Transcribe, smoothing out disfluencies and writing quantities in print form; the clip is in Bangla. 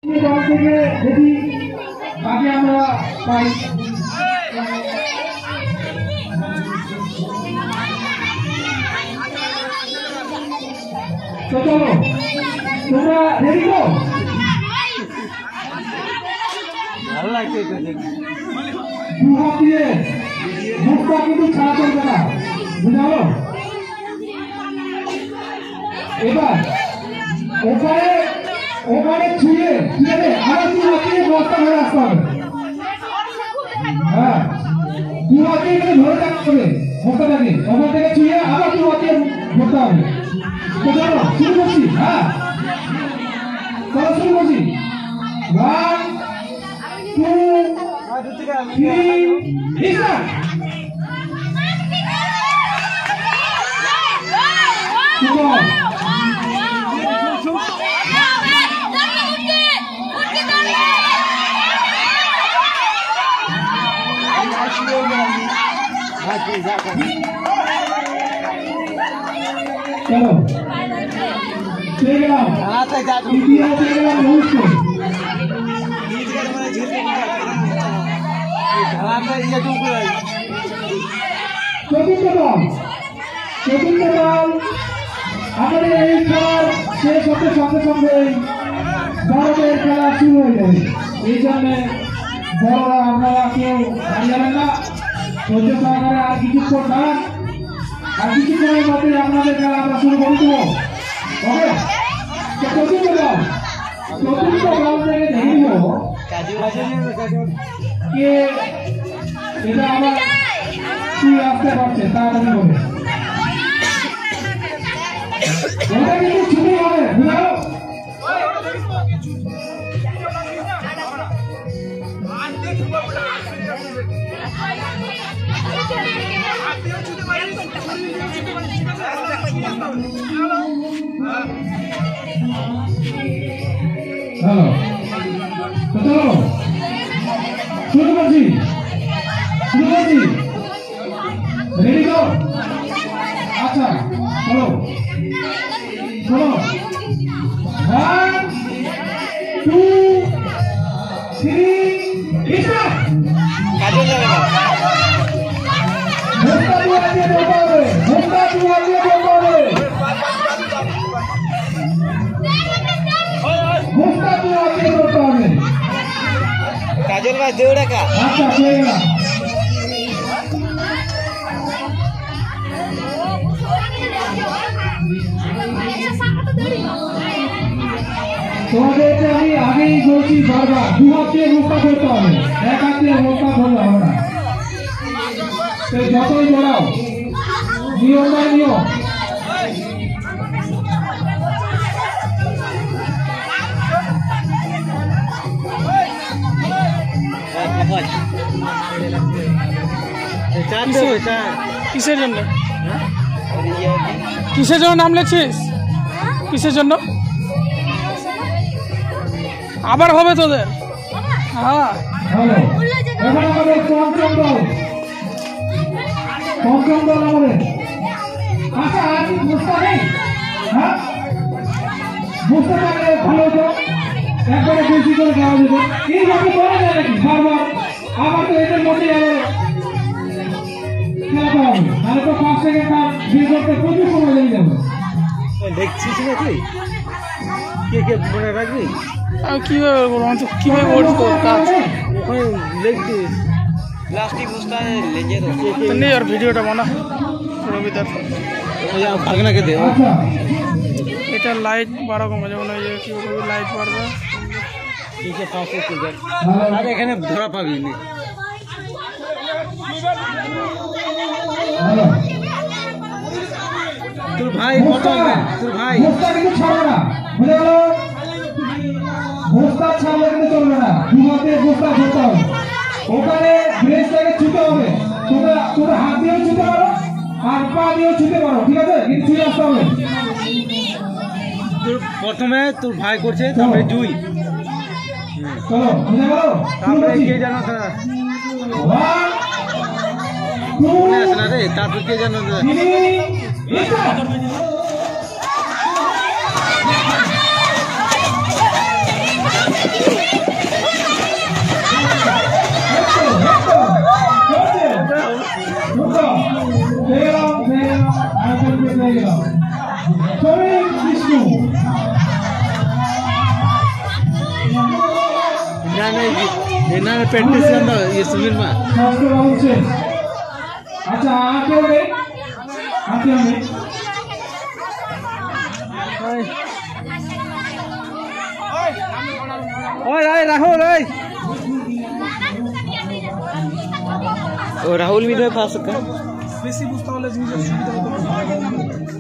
যদি বাকি আমরা পাই তো চলো তোমরা রেডি তো ভালো লাগছে দু হাত দিয়ে মুখটা কিন্তু ছাড়া চলবে না বুঝালো এবার ওখানে ওখানে ছুঁয়ে আবার দু হাত দিয়ে বস্তা ধরে আসতে হবে হ্যাঁ দু হাত দিয়ে ধরে রাখতে হবে বস্তাটাকে ওখান থেকে ছুঁয়ে আবার দু হাত দিয়ে ধরতে হবে তো চলো শুরু করছি হ্যাঁ চলো শুরু করছি 1 2 3 start चलो চতুর্থ দল আমাদের এই খেলার শেষ হতে সঙ্গে সঙ্গে বড়দের খেলা শুরু হয়ে যাবে এই জন্য বড়রা আপনারা কেউ হারিয়ে যাবেন না ধৈর্য সহকারে আর কিছুক্ষণ দাঁড়ান আর কিছুক্ষণের মধ্যে আপনাদের খেলা আমরা শুরু করে দেবো ওকে চতুর্থ দল থেকে দেখে নেব কে এটা আবার কি আসতে পারছে তাড়াতাড়ি বলে ওটা কিন্তু ছুটি হবে বুঝাও হ্যালো তো চলো শুরু করছি রেডি তো আচ্ছা চলো 1 2 3 start কাজে যাবে না কাজল ভাই দৌড়ে কা আচ্ছা ঠিক আছে তোমাদেরকে আমি আগেই বলছি বারবার দু হাত দিয়ে মুখটা ধরতে হবে এক হাত দিয়ে মুখটা ধরলে হবে না যতই দৌড়াও নিয়ম বাই নিয়ম কিসের জন্য নাম লেখছিস কিসের জন্য আবার হবে তোদের হ্যাঁ পঞ্চম দল আমাদের আচ্ছা আর বুঝতে নেই হ্যাঁ বুঝতে পারলে ভালো হতো একবারে বেশি করে দেওয়া যেত এইভাবে বলা যায় নাকি বারবার আবার তো এদের মধ্যে খেলাতে হবে তাহলে তো 5 সেকেন্ড আর বিয়ে করতে প্রচুর সময় লেগে যাবে দেখছিস না তুই কে মনে রাখবি কিভাবে করবো আমি তো কিভাবে করবো কাজ ওখানে লিখছিস প্লাস্টিক বস্তা লেগে নেই আর ভিডিওটা বানা রবিদার ভাগনাকে দে এটা লাইট বাড়া কমে যেমন ওই যে কি করবি লাইট বাড়বে আর এখানে ধরা পাবি না তোর ভাই তোর ভাই কিন্তু ছাড়বে না বুঝে গেল বস্তা ছাড়লে কিন্তু চলবে না দুহাতে বস্তা ধরতে হবে ওখানে ব্রেসটাকে ছুতে হবে তোমরা হাত দিয়েও ছুতে পারো আর পা দিয়েও ছুতে পারো ঠিক আছে কিন্তু ছুঁয়ে আসতে হবে তোর প্রথমে তোর ভাই করছে তারপরে জুই চলো বুঝে গেল তারপরে কে জানো তা মনে আছে না রে তারপরে কে জানো তা শরীর বিষ্ণু ना प्रैक्टिस करना ये सुनील मां शास्त्र राहुल से अच्छा आके हो गए ओए ओए राहुल ओए ओ राहुल भी तो फंस सका বেশি বুঝতে হলে জিনিসের সুবিধা হতো